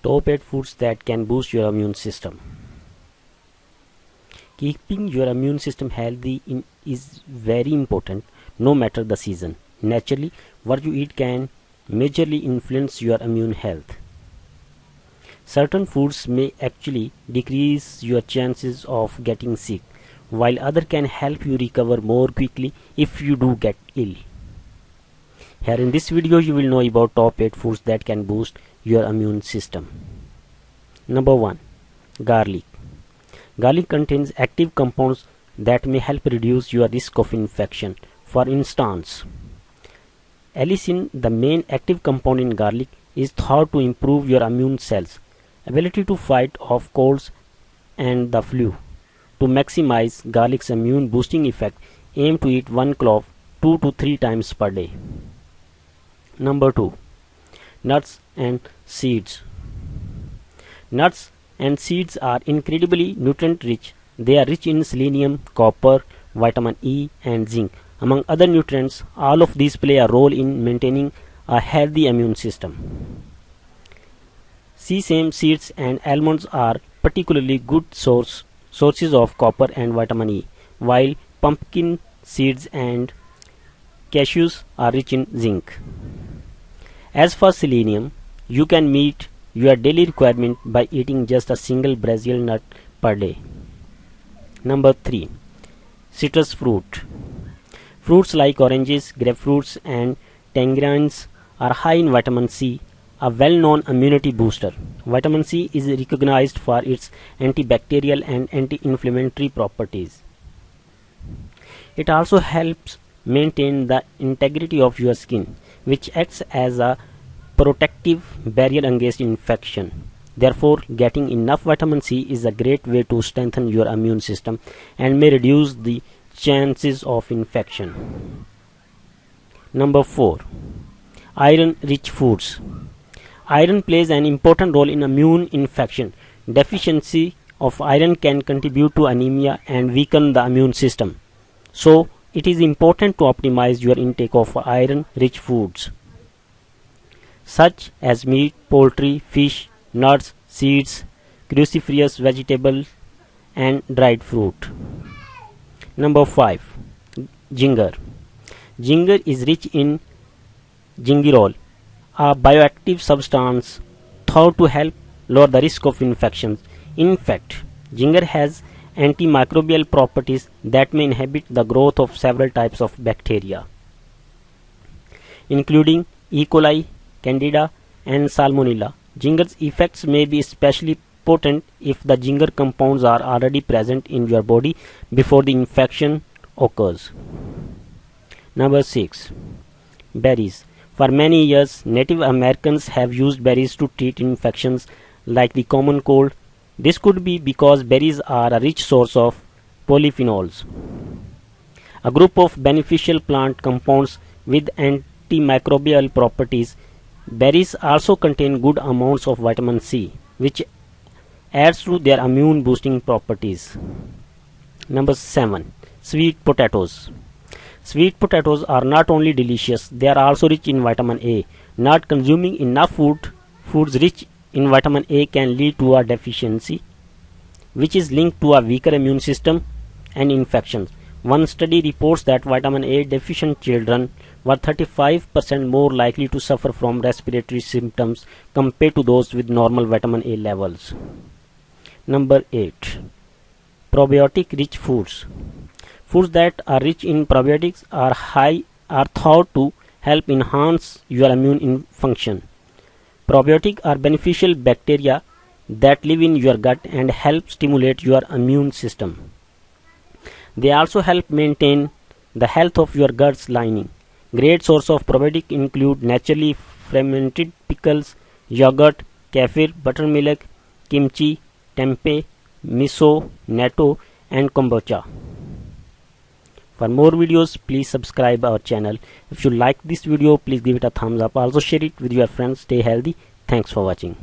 Top 8 foods that can boost your immune system. Keeping your immune system healthy is very important no matter the season. Naturally, what you eat can majorly influence your immune health. Certain foods may actually decrease your chances of getting sick, while others can help you recover more quickly if you do get ill. Here in this video you will know about top 8 foods that can boost your immune system. Number 1. Garlic. Garlic contains active compounds that may help reduce your risk of infection. For instance, allicin, the main active compound in garlic, is thought to improve your immune cells' ability to fight off colds and the flu. To maximize garlic's immune boosting effect, aim to eat 1 clove 2 to 3 times per day. Number 2. Nuts and seeds. Nuts and seeds are incredibly nutrient rich. They are rich in selenium, copper, vitamin E and zinc. Among other nutrients, all of these play a role in maintaining a healthy immune system. Sesame seeds and almonds are particularly good sources of copper and vitamin E, while pumpkin seeds and cashews are rich in zinc. As for selenium, you can meet your daily requirement by eating just a single Brazil nut per day. Number 3. Citrus fruit. Fruits like oranges, grapefruits and tangerines are high in vitamin C, a well-known immunity booster. Vitamin C is recognized for its antibacterial and anti-inflammatory properties. It also helps maintain the integrity of your skin, which acts as a protective barrier against infection. Therefore, getting enough vitamin C is a great way to strengthen your immune system and may reduce the chances of infection. Number 4. Iron-rich foods. Iron plays an important role in immune infection. Deficiency of iron can contribute to anemia and weaken the immune system. So, it is important to optimize your intake of iron-rich foods, such as meat, poultry, fish, nuts, seeds, cruciferous vegetables, and dried fruit. Number 5. Ginger. Ginger is rich in gingerol, a bioactive substance thought to help lower the risk of infections. In fact, ginger has antimicrobial properties that may inhibit the growth of several types of bacteria, including E. coli, Candida, and Salmonella. Ginger's effects may be especially potent if the ginger compounds are already present in your body before the infection occurs. Number 6. Berries. For many years, Native Americans have used berries to treat infections like the common cold. This could be because berries are a rich source of polyphenols, a group of beneficial plant compounds with antimicrobial properties. Berries also contain good amounts of vitamin C, which adds to their immune boosting properties. Number 7. Sweet potatoes. Sweet potatoes are not only delicious, they are also rich in vitamin A. Not consuming enough foods rich in vitamin A can lead to a deficiency, which is linked to a weaker immune system and infections. One study reports that vitamin A deficient children were 35% more likely to suffer from respiratory symptoms compared to those with normal vitamin A levels. Number 8. Probiotic-rich foods. Foods that are rich in probiotics are thought to help enhance your immune function. Probiotics are beneficial bacteria that live in your gut and help stimulate your immune system. They also help maintain the health of your gut's lining. Great sources of probiotics include naturally fermented pickles, yogurt, kefir, buttermilk, kimchi, tempeh, miso, natto, and kombucha. For more videos, please subscribe our channel. If you like this video, please give it a thumbs up. Also share it with your friends. Stay healthy. Thanks for watching.